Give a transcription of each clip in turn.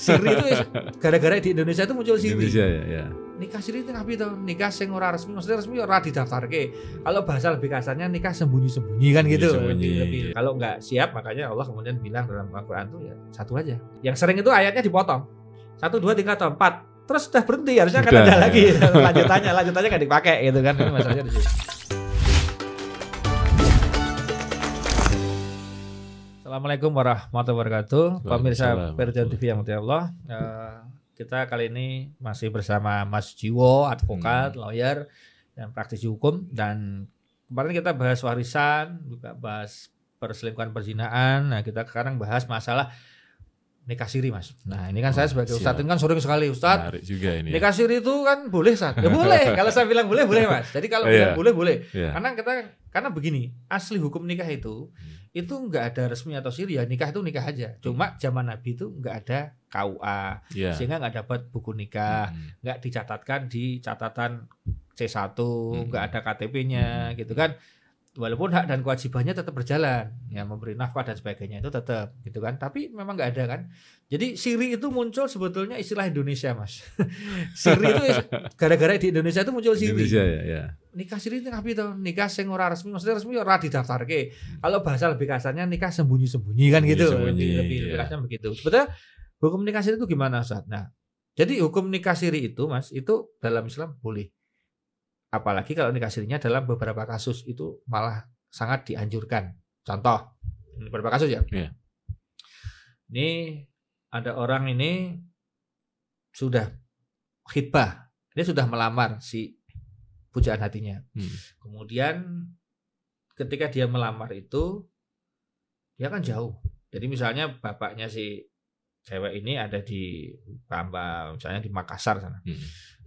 Siri itu gara-gara di Indonesia itu muncul siri. Indonesia ya. Nikah siri itu apa itu? Nikah sing ora resmi, maksudnya resmi ora didaftarke. Kalau bahasa lebih kasarnya nikah sembunyi-sembunyi kan gitu. Lebih. Kalau nggak siap makanya Allah kemudian bilang dalam Al-Qur'an tuh ya satu aja. Yang sering itu ayatnya dipotong. 1, 2, 3 atau 4. Terus sudah berhenti, harusnya kan ada lagi lanjutannya kan dipakai gitu kan. Masalahnya di situ. Assalamualaikum warahmatullahi wabarakatuh. Pemirsa Perjan TV yang mulia Allah. Kita kali ini masih bersama Mas Jiwo, advokat, lawyer, dan praktisi hukum. Dan kemarin kita bahas warisan, juga bahas perselingkuhan perzinaan. Nah, kita sekarang bahas masalah nikah siri, Mas. Nah, ini kan saya sebagai Ustadz ini kan sering sekali, Ustadz. Menarik juga ini. Nikah siri itu kan boleh, Ustadz. Ya boleh. Kalau saya bilang boleh, Mas. Jadi kalau bilang boleh. Karena begini, asli hukum nikah itu nggak ada resmi atau siri, ya nikah itu nikah aja. Cuma zaman Nabi itu nggak ada KUA, sehingga nggak dapat buku nikah, nggak dicatatkan di catatan C1, nggak ada KTP-nya, gitu kan. Walaupun hak dan kewajibannya tetap berjalan, ya memberi nafkah dan sebagainya itu tetap, gitu kan. Tapi memang nggak ada kan. Jadi siri itu muncul sebetulnya istilah Indonesia, Mas. Siri itu gara-gara di Indonesia itu muncul siri. Indonesia ya. Nikah siri itu apa itu? Nikah sing ora resmi, maksudnya resmi ora didaftarke. Kalau bahasa lebih kasarnya nikah sembunyi-sembunyi kan gitu. Lebih kasarnya begitu. Sebetulnya hukum nikah siri itu gimana, Ustaz? Nah, jadi hukum nikah siri itu, Mas, itu dalam Islam boleh. Apalagi kalau nikah sirinya dalam beberapa kasus itu malah sangat dianjurkan. Contoh, beberapa kasus ya. Ini ada orang ini sudah khitbah, dia sudah melamar si pujaan hatinya. Kemudian ketika dia melamar itu, dia kan jauh. Jadi misalnya bapaknya si cewek ini ada di Pamba, misalnya di Makassar sana.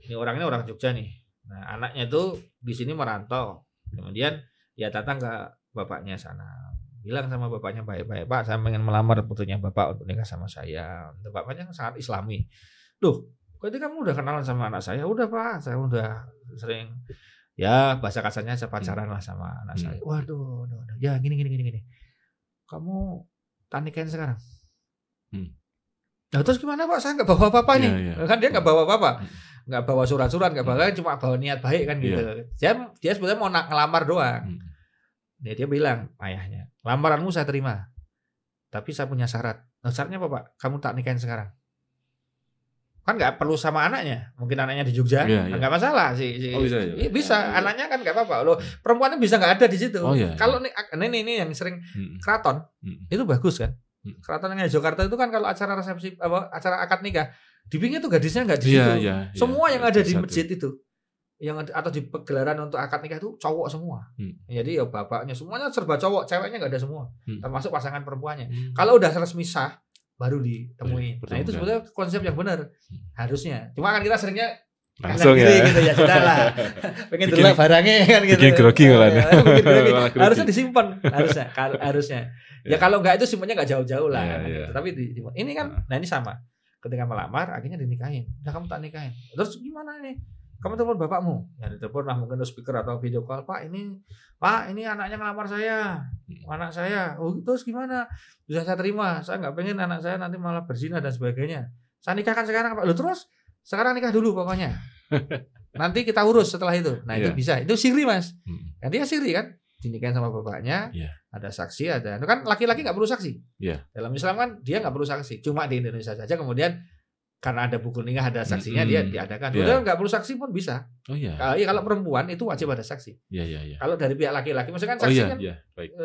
Ini orangnya orang Jogja nih. Nah, anaknya itu di sini merantau. Kemudian ya datang ke bapaknya sana. Bilang sama bapaknya baik-baik, Pak, saya ingin melamar putrinya Bapak untuk nikah sama saya. Bapaknya sangat Islami. Duh, berarti kamu udah kenalan sama anak saya? Udah, Pak, saya udah sering, ya bahasa kasarnya saya pacaran lah sama anak saya. Waduh. Ya gini. Kamu tak nikahin sekarang? Nah, terus gimana, Pak? Saya nggak bawa apa-apa nih. Kan dia nggak bawa apa-apa. Nggak bawa surat-surat, nggak bawa, cuma bawa niat baik kan gitu. Dia sebenarnya mau ngelamar doang. Dia bilang ayahnya, lamaranmu saya terima, tapi saya punya syarat. Nah, syaratnya apa, Pak? Kamu tak nikahin sekarang. Kan nggak perlu sama anaknya, mungkin anaknya di Jogja, nggak masalah sih. Bisa, anaknya kan nggak apa-apa. Loh, perempuannya bisa nggak ada di situ. Kalau ini yang sering keraton, itu bagus kan. Keraton yang di Jakarta itu kan kalau acara resepsi, acara akad nikah, di pinggir tuh gadisnya nggak di situ. Semua yang ada di masjid itu, atau di pegelaran untuk akad nikah itu cowok semua. Jadi ya bapaknya semuanya serba cowok, ceweknya nggak ada semua, termasuk pasangan perempuannya. Kalau udah resmi sah, baru ditemui. Nah itu sebetulnya konsep yang benar harusnya. Cuma kan kita seringnya langsung ya. Gitu ya sudah lah. Pengen dulu barangnya kan gitu. Bikin grogi malah. Harusnya disimpan, harusnya. Ya kalau nggak itu simpannya nggak jauh-jauh lah. Gitu. Tapi ini kan, nah ini sama. Ketika melamar akhirnya dinikahin. Nah kamu tak nikahin. Terus gimana nih? Kamu telepon bapakmu. Ya ditelepon lah, mungkin speaker atau video call. Pak ini anaknya ngelamar saya. Anak saya. Oh terus gimana? Bisa saya terima. Saya nggak pengen anak saya nanti malah berzina dan sebagainya. Saya nikahkan sekarang, Pak. Loh terus? Sekarang nikah dulu pokoknya. Nanti kita urus setelah itu. Nah itu bisa. Itu siri, Mas. Kan dia siri kan? Dinikahin sama bapaknya, ada saksi, ada kan laki-laki nggak perlu saksi. Dalam Islam kan dia nggak perlu saksi, cuma di Indonesia saja kemudian karena ada buku nikah ada saksinya dia diadakan. Udah nggak perlu saksi pun bisa. Kalau perempuan itu wajib ada saksi. Kalau dari pihak laki-laki, maksudnya kan saksi kan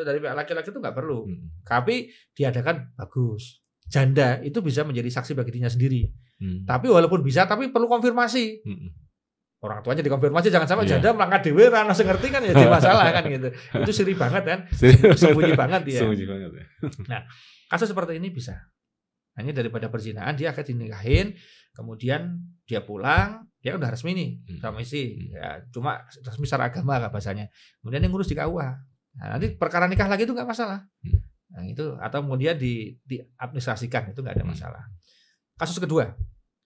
dari pihak laki-laki itu nggak perlu. Tapi diadakan bagus. Janda itu bisa menjadi saksi bagi dirinya sendiri. Tapi walaupun bisa, tapi perlu konfirmasi. Orang tuanya dikonfirmasi, jangan sampai janda melangkah dewe rana ngerti kan, jadi masalah kan gitu. Itu siri banget kan, sembunyi banget dia. Nah, kasus seperti ini bisa. Hanya daripada perzinaan dia akan dinikahin, kemudian dia pulang, dia udah resmi nih sama istri. Ya, cuma resmi secara agama kan bahasanya. Kemudian yang ngurus di KUA. Nah, nanti perkara nikah lagi itu nggak masalah. Nah, itu atau kemudian diadministrasikan itu nggak ada masalah. Kasus kedua.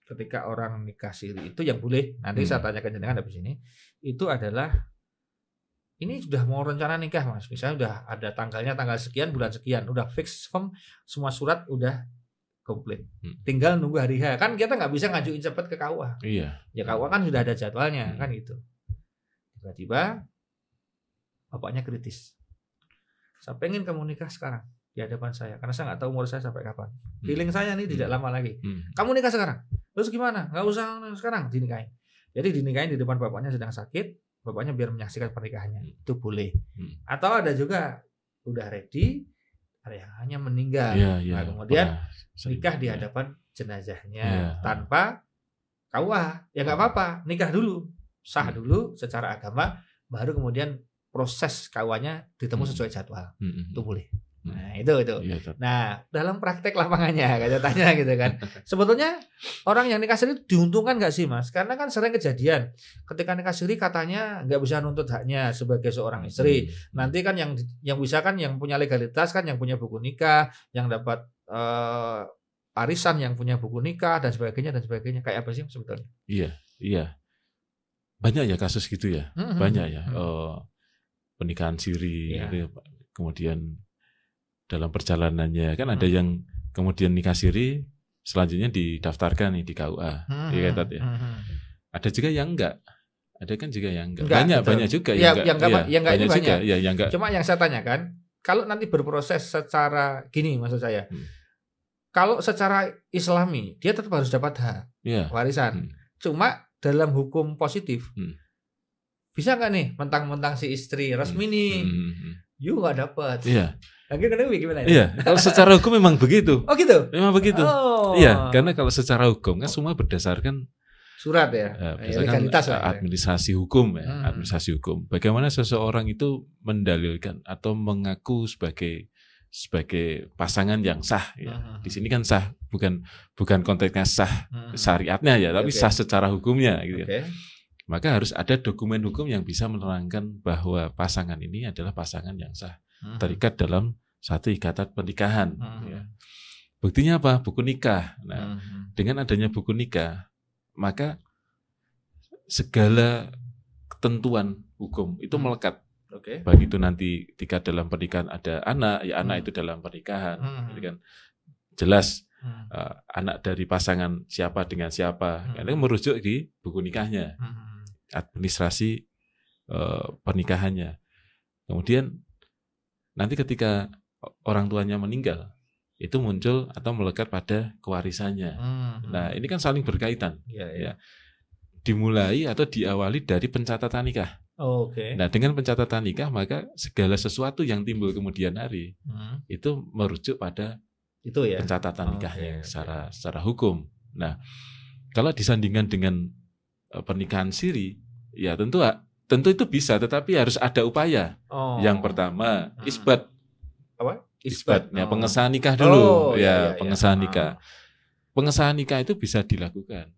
Ketika orang nikah siri itu yang boleh, nanti saya tanyakan jenengan habis ini, itu adalah ini sudah mau rencana nikah, Mas. Misalnya udah ada tanggalnya, tanggal sekian, bulan sekian, udah fix firm, semua surat udah komplit. Tinggal nunggu hari H. Kan kita nggak bisa ngajuin cepat ke KUA. Iya. Ya KUA kan sudah ada jadwalnya kan gitu. Tiba-tiba bapaknya kritis. Saya pengen kamu nikah sekarang di hadapan saya karena saya nggak tahu umur saya sampai kapan. Feeling saya nih tidak lama lagi. Kamu nikah sekarang. Terus gimana? Nggak usah sekarang, dinikahin. Jadi dinikahin di depan bapaknya sedang sakit. Bapaknya biar menyaksikan pernikahannya. Itu boleh. Atau ada juga udah ready, ada yang hanya meninggal. Nah, kemudian nikah di hadapan jenazahnya tanpa KUA. Ya nggak apa-apa, nikah dulu, sah dulu secara agama, baru kemudian proses KUA-nya ditemu sesuai jadwal. Itu boleh. Nah itu. Nah dalam praktek lapangannya tanya gitu kan. Sebetulnya orang yang nikah siri diuntungkan nggak sih Mas? Karena kan sering kejadian ketika nikah siri katanya nggak bisa nuntut haknya sebagai seorang istri. Nanti kan yang bisa kan yang punya legalitas kan yang punya buku nikah, yang dapat arisan yang punya buku nikah dan sebagainya. Kayak apa sih sebetulnya? Iya. Banyak ya kasus gitu ya. Banyak ya. Pernikahan siri, kemudian dalam perjalanannya kan ada yang kemudian nikah siri selanjutnya didaftarkan nih di KUA. Ada juga yang enggak. Ada kan juga yang enggak. Banyak juga yang enggak. Yang enggak itu banyak. Yang enggak. Cuma yang saya tanyakan, kalau nanti berproses secara gini maksud saya. Kalau secara Islami dia tetap harus dapat hak warisan. Cuma dalam hukum positif bisa nggak nih mentang-mentang si istri resmi nih, you nggak dapat. Iya. Gimana? Iya, kalau secara hukum memang begitu. Oh gitu. Memang begitu. Iya, karena kalau secara hukum kan semua berdasarkan surat ya. Legalitas administrasi hukum ya, administrasi hukum. Bagaimana seseorang itu mendalilkan atau mengaku sebagai pasangan yang sah ya. Di sini kan sah bukan konteksnya sah syariatnya ya, tapi sah secara hukumnya gitu ya. Maka harus ada dokumen hukum yang bisa menerangkan bahwa pasangan ini adalah pasangan yang sah. Terikat dalam satu ikatan pernikahan. Ya. Buktinya apa? Buku nikah. Nah, dengan adanya buku nikah, maka segala ketentuan hukum itu melekat. Baik itu nanti ketika dalam pernikahan ada anak, ya anak itu dalam pernikahan, gitu kan. Jelas anak dari pasangan siapa dengan siapa, karena merujuk di buku nikahnya, administrasi pernikahannya. Kemudian nanti ketika orang tuanya meninggal, itu muncul atau melekat pada kewarisannya. Nah, ini kan saling berkaitan. Ya. Dimulai atau diawali dari pencatatan nikah. Nah, dengan pencatatan nikah, maka segala sesuatu yang timbul kemudian hari itu merujuk pada itu ya, pencatatan nikahnya secara hukum. Nah, kalau disandingkan dengan pernikahan siri, ya tentu itu bisa, tetapi harus ada upaya. Yang pertama, isbat. Apa? Isbat. Ya, pengesahan nikah dulu. Pengesahan nikah. Pengesahan nikah itu bisa dilakukan.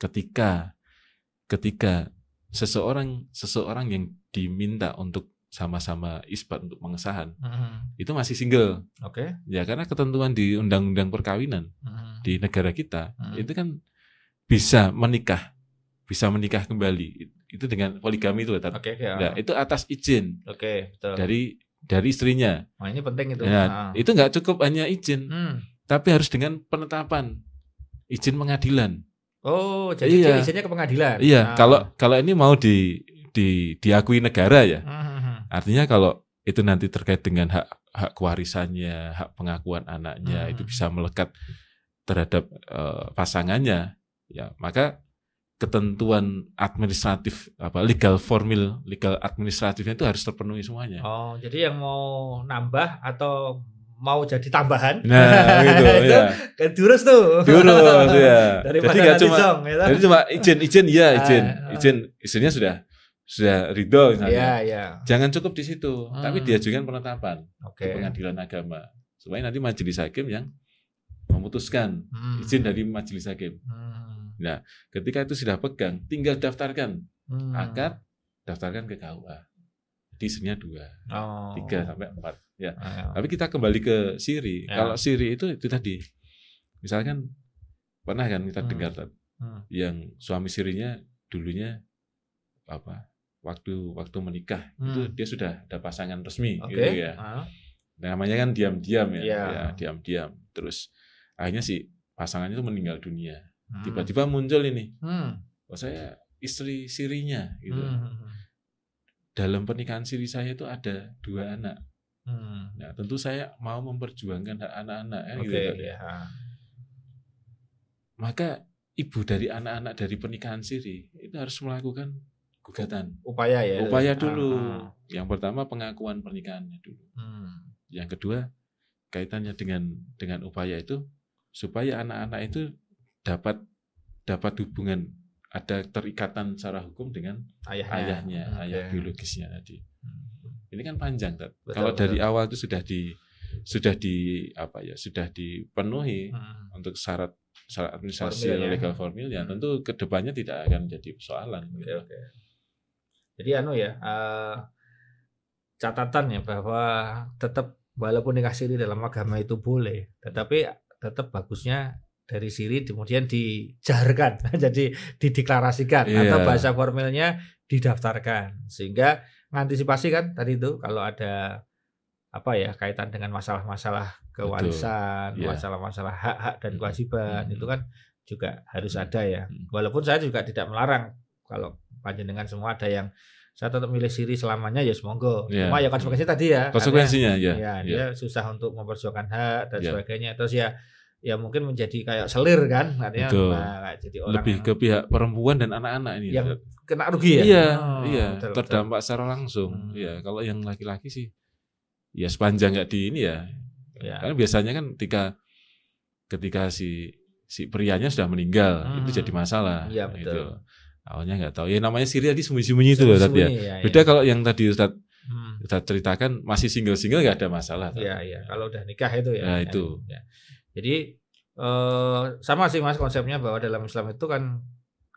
Ketika seseorang yang diminta untuk sama-sama isbat untuk pengesahan itu masih single. Ya, karena ketentuan di undang-undang perkawinan di negara kita itu kan bisa menikah kembali itu dengan poligami itu. Nah, itu atas izin betul. dari istrinya. Nah, ini penting itu. Nah, itu nggak cukup hanya izin, tapi harus dengan penetapan izin pengadilan. Jadi izinnya ke pengadilan. Iya, kalau ini mau diakui negara ya. Artinya kalau itu nanti terkait dengan hak kewarisannya, hak pengakuan anaknya, itu bisa melekat terhadap pasangannya, ya maka ketentuan administratif legal administratifnya itu harus terpenuhi semuanya. Jadi yang mau nambah atau mau jadi tambahan, nah gitu ya. Durus tuh. Ya. Jadi nggak cuma izin izinnya sudah ridho misalnya. Jangan cukup di situ, tapi diajukan penetapan ke pengadilan agama supaya nanti majelis hakim yang memutuskan izin dari majelis hakim. Nah, ketika itu sudah pegang, tinggal daftarkan akad, daftarkan ke KUA. Jadi istrinya 2, 3 sampai 4. Ya. Tapi kita kembali ke siri. Kalau siri itu tadi, misalkan pernah kan kita dengar yang suami sirinya dulunya waktu menikah itu dia sudah ada pasangan resmi, gitu ya. namanya kan diam-diam ya diam-diam. Terus akhirnya si pasangannya itu meninggal dunia. Tiba-tiba muncul ini, saya istri sirinya gitu. Dalam pernikahan siri saya itu ada 2 anak. Nah, tentu saya mau memperjuangkan hak anak-anak gitu. Maka ibu dari anak-anak dari pernikahan siri itu harus melakukan gugatan. Upaya dulu. Yang pertama pengakuan pernikahannya dulu. Yang kedua kaitannya dengan upaya itu supaya anak-anak itu dapat hubungan, ada terikatan secara hukum dengan ayahnya, ayah biologisnya tadi. Ini kan panjang, kalau dari awal itu sudah dipenuhi untuk syarat administrasi legal formilnya, tentu kedepannya tidak akan jadi persoalan. Jadi catatan ya bahwa tetap walaupun nikah siri dalam agama itu boleh, tetapi tetap bagusnya dari siri kemudian dijaharkan, jadi dideklarasikan atau bahasa formilnya didaftarkan, sehingga mengantisipasi kan tadi itu kalau ada kaitan dengan masalah-masalah kewarisan, masalah-masalah hak-hak dan kewajiban itu kan juga harus ada ya. Walaupun saya juga tidak melarang kalau panjenengan semua ada yang saya tetap milih siri selamanya ya semoga. Cuma ya konsekuensinya tadi ya. Konsekuensinya dia susah untuk memperjuangkan hak dan sebagainya. Terus ya mungkin menjadi kayak selir kan, artinya jadi orang lebih ke pihak perempuan dan anak-anak ini yang kena rugi ya. Betul, terdampak secara langsung. Kalau yang laki-laki sih ya sepanjang nggak di ini ya. Karena biasanya kan ketika si prianya sudah meninggal itu jadi masalah. Betul. Gitu. Awalnya nggak tahu. Ya namanya siri tadi sembunyi-sembunyi itu loh tadi ya. Beda kalau yang tadi Ustaz ceritakan masih single-single nggak ada masalah. Iya. Kalau udah nikah itu ya. Nah, itu. Jadi sama sih Mas konsepnya bahwa dalam Islam itu kan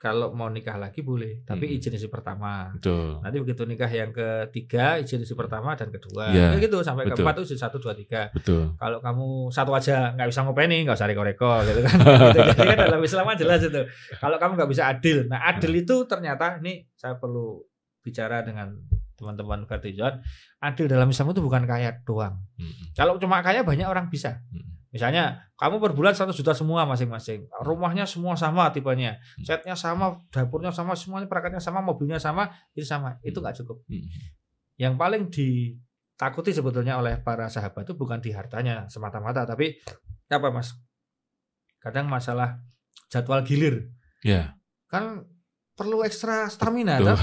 kalau mau nikah lagi boleh, tapi izin istri pertama. Betul. Nanti begitu nikah yang ketiga izin istri pertama dan kedua. Ya gitu sampai keempat itu izin 1, 2, 3. Betul. Kalau kamu satu aja nggak bisa ngopeni, nggak usah reko-reko gitu kan. Jadi kan dalam Islam jelas itu. Kalau kamu nggak bisa adil. Nah, adil itu ternyata ini saya perlu bicara dengan teman-teman Vertijon. Adil dalam Islam itu bukan kaya doang. Kalau cuma kaya banyak orang bisa. Misalnya kamu per bulan 1 juta semua masing-masing, rumahnya semua sama tipenya, catnya sama, dapurnya sama, semuanya perangkatnya sama, mobilnya sama, itu nggak cukup. Yang paling ditakuti sebetulnya oleh para sahabat itu bukan di hartanya semata-mata, tapi apa Mas? Kadang masalah jadwal gilir, kan perlu ekstra stamina, kan?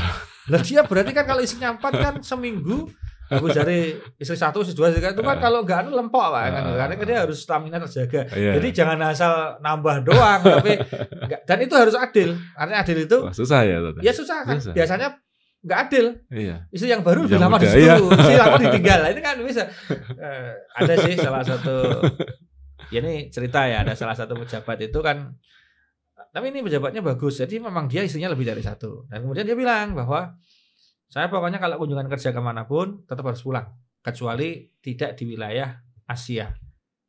Lah dia berarti kan kalau isinya 4 kan seminggu. Bagus dari istri 1, istri 2 itu kan kalau nggak lempok Pak kan, karena dia harus stamina terjaga. Jadi jangan asal nambah doang, tapi enggak, dan itu harus adil. Artinya adil itu susah ya. Ya susah kan. Biasanya nggak adil. Istri yang baru lebih yang lama di situ, istri lama ditinggal. Ini kan bisa. Ada sih salah satu, ya ini cerita ya, ada salah satu pejabat itu kan, tapi ini pejabatnya bagus. Jadi memang dia istrinya lebih dari 1. Dan kemudian dia bilang bahwa saya pokoknya kalau kunjungan kerja kemanapun tetap harus pulang, kecuali tidak di wilayah Asia.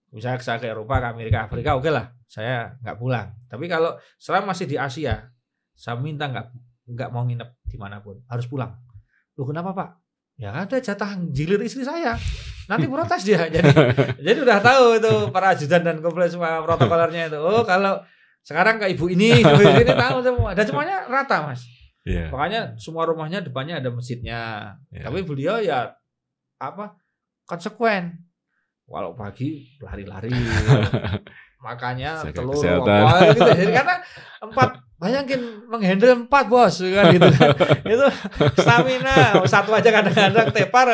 Misalnya saya ke Eropa, ke Amerika, Afrika, oke lah, saya nggak pulang. Tapi kalau selama masih di Asia, saya minta nggak mau nginep dimanapun, harus pulang. Loh kenapa Pak? Ya ada jatah gilir istri saya. Nanti protes dia. Jadi udah tahu itu para ajudan dan kompleks semua protokolernya itu. Oh kalau sekarang ke ibu ini tahu semua. Dan semuanya rata Mas. Makanya semua rumahnya depannya ada masjidnya. Tapi beliau ya konsekuen. Walau pagi lari-lari, makanya telur apa gitu. Jadi karena 4, bayangin menghandle 4 bos kan gitu kan. Itu stamina 1 aja kadang-kadang tepar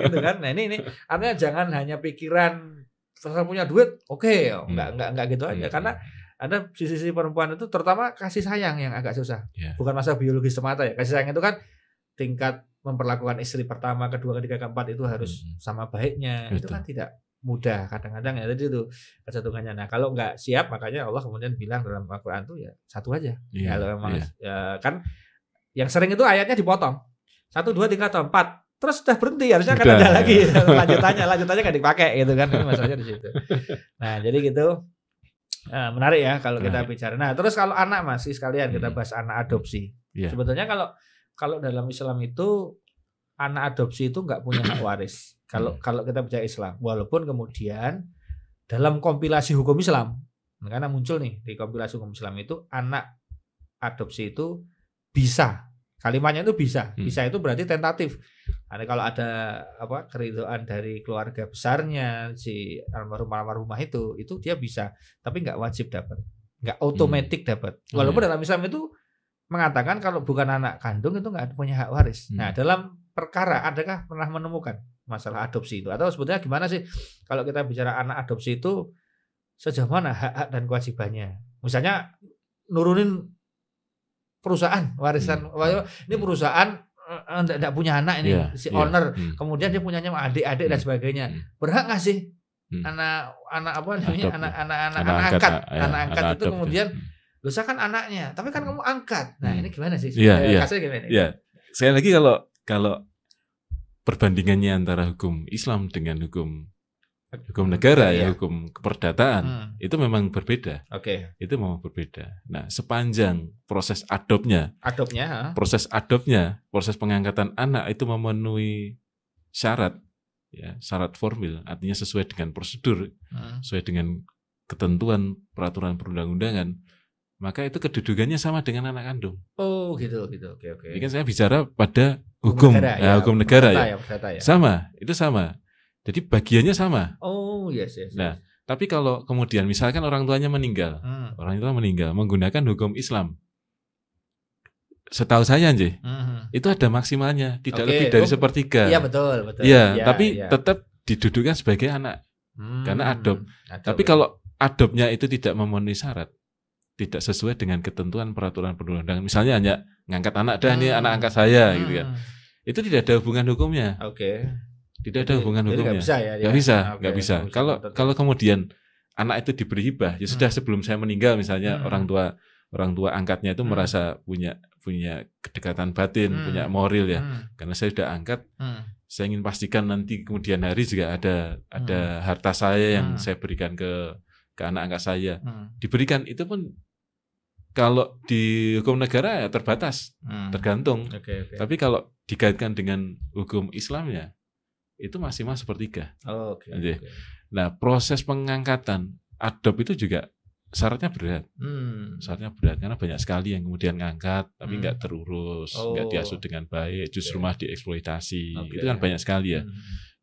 gitu kan. Nah ini artinya jangan hanya pikiran saya punya duit, enggak gitu aja. Karena ada sisi perempuan itu terutama kasih sayang yang agak susah. Bukan masalah biologis semata ya. Kasih sayang itu kan tingkat memperlakukan istri pertama, kedua, ketiga, keempat itu harus sama baiknya. Itu kan tidak mudah kadang-kadang ya. Jadi itu kecenderungannya. Nah, kalau nggak siap makanya Allah kemudian bilang dalam Al-Qur'an itu ya 1 aja. Kalau memang ya kan yang sering itu ayatnya dipotong. 1, 2, 3 atau 4. Terus sudah berhenti, harusnya kan ada lagi lanjutannya kan dipakai gitu kan. Masalahnya di situ. Nah, jadi gitu. Menarik ya kalau kita bicara. Nah, terus kalau anak masih sekalian kita bahas anak adopsi. Sebetulnya kalau dalam Islam itu anak adopsi itu nggak punya hak waris. Kalau kita bicara Islam, walaupun kemudian dalam kompilasi hukum Islam, karena muncul nih di kompilasi hukum Islam itu anak adopsi itu bisa. Kalimatnya itu bisa. Bisa itu berarti tentatif. Kalau ada keridhaan dari keluarga besarnya si almarhumah itu dia bisa, tapi nggak wajib dapat, nggak otomatis dapat. Walaupun dalam Islam itu mengatakan kalau bukan anak kandung itu nggak punya hak waris. Nah, dalam perkara adakah pernah menemukan masalah adopsi itu, atau sebetulnya gimana sih kalau kita bicara anak adopsi itu sejauh mana hak-hak dan kewajibannya? Misalnya nurunin perusahaan warisan, ini perusahaan tidak punya anak ini si owner, kemudian dia punyanya adik-adik dan sebagainya, berhak nggak sih anak angkat itu kemudian dosa kan anaknya, tapi kan kamu angkat. Nah ini gimana sih? Kasusnya gimana? Iya. Sekali lagi kalau perbandingannya antara hukum Islam dengan hukum negara hukum keperdataan itu memang berbeda. Itu memang berbeda. Nah, sepanjang proses adopnya, proses pengangkatan anak itu memenuhi syarat formil, artinya sesuai dengan prosedur, sesuai dengan ketentuan peraturan perundang-undangan, maka itu kedudukannya sama dengan anak kandung. Oh, gitu. Oke. Ini kan saya bicara pada hukum negara ya. Sama, itu sama. Jadi bagiannya sama. Oh, yes. Nah, tapi kalau kemudian misalkan orang tuanya meninggal, menggunakan hukum Islam, setahu saya itu ada maksimalnya, tidak lebih dari sepertiga. Iya betul. Iya, tapi tetap didudukan sebagai anak, karena adop. Tapi kalau adopnya itu tidak memenuhi syarat, tidak sesuai dengan ketentuan peraturan perundang-undangan, misalnya hanya ngangkat anak ini anak angkat saya, gitu kan, itu tidak ada hubungan hukumnya. Tidak ada hubungan hukumnya. Nggak bisa. Kalau kemudian anak itu diberi hibah, ya sudah sebelum saya meninggal misalnya orang tua angkatnya itu merasa punya kedekatan batin, punya moral ya. Karena saya sudah angkat, saya ingin pastikan nanti kemudian hari juga ada harta saya yang saya berikan ke anak angkat saya. Diberikan itu pun kalau di hukum negara ya terbatas, tergantung. Tapi kalau dikaitkan dengan hukum Islamnya itu maksimal sepertiga. Nah, proses pengangkatan adop itu juga syaratnya berat. Syaratnya berat karena banyak sekali yang kemudian ngangkat tapi nggak terurus, nggak diasuh dengan baik, justru malah dieksploitasi. Itu kan banyak sekali ya.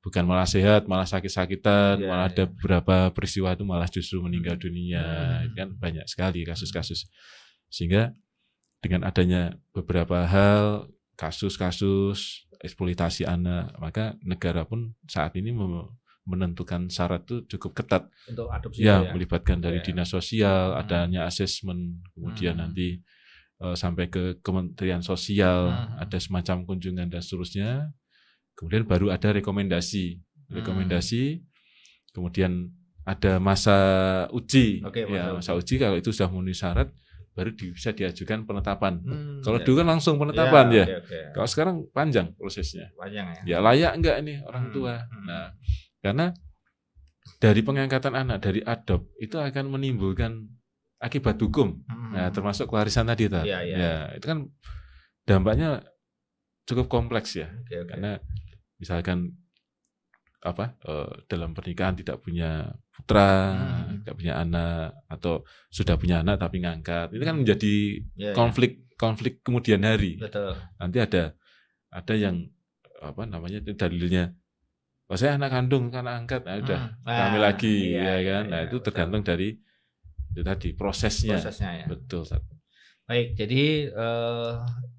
Bukan malah sehat, malah sakit-sakitan, malah ada beberapa peristiwa itu malah justru meninggal dunia. Itu kan banyak sekali kasus-kasus. Sehingga dengan adanya beberapa hal, kasus-kasus eksploitasi anak, maka negara pun saat ini menentukan syarat itu cukup ketat untuk adopsi melibatkan dari dinas sosial, adanya asesmen, kemudian nanti sampai ke Kementerian Sosial, ada semacam kunjungan dan seterusnya, kemudian baru ada rekomendasi, kemudian ada masa uji, masa uji kalau itu sudah memenuhi syarat baru bisa diajukan penetapan. Kalau dulu kan langsung penetapan Kalau sekarang panjang prosesnya. Ya layak enggak ini orang tua. Nah, karena dari pengangkatan anak dari adop itu akan menimbulkan akibat hukum. Nah, termasuk kewarisan tadi Ya, itu kan dampaknya cukup kompleks ya. Karena misalkan dalam pernikahan tidak punya putra, tidak punya anak, atau sudah punya anak tapi ngangkat, itu kan menjadi konflik kemudian hari. Nanti ada yang dalilnya, saya anak kandung karena angkat, udah kami lagi, kan? Nah itu tergantung dari itu tadi prosesnya Betul. Baik, jadi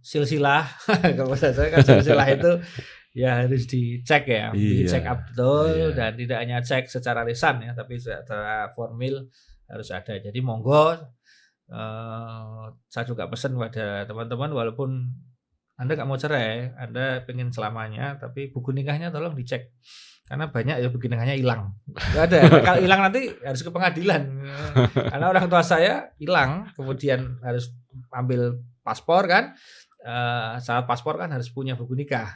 silsilah kalau saya kan silsilah itu ya harus dicek dicek up betul dan tidak hanya cek secara lisan ya, tapi secara formil harus ada. Jadi monggo saya juga pesan pada teman-teman, walaupun Anda nggak mau cerai, Anda pengen selamanya, tapi buku nikahnya tolong dicek. Karena banyak ya buku nikahnya hilang. Nggak ada. Kalau hilang nanti harus ke pengadilan. Karena orang tua saya hilang, kemudian harus ambil paspor kan. Saat paspor kan harus punya buku nikah.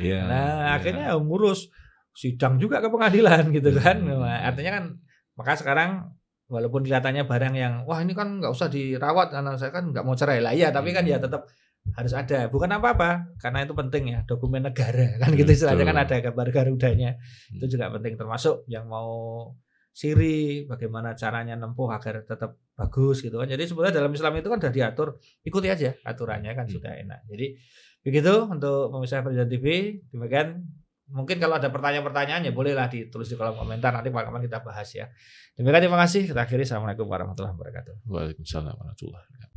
Akhirnya ngurus sidang juga ke pengadilan gitu kan. Artinya kan, maka sekarang walaupun kelihatannya barang yang wah ini kan nggak usah dirawat karena saya kan nggak mau cerai lah ya, tapi kan ya tetap harus ada, bukan apa-apa karena itu penting ya, dokumen negara kan gitu istilahnya, kan ada gambar Garudanya, itu juga penting, termasuk yang mau siri bagaimana caranya nempuh agar tetap bagus gitu kan. Jadi sebenarnya dalam Islam itu kan sudah diatur, ikuti aja aturannya kan sudah enak. Jadi begitu untuk pemirsa Farizain TV. Demikian, mungkin kalau ada pertanyaan-pertanyaan ya bolehlah ditulis di kolom komentar, nanti kapan kita bahas ya. Demikian, terima kasih. Kita akhiri. Assalamualaikum warahmatullahi wabarakatuh. Waalaikumsalam warahmatullahi wabarakatuh.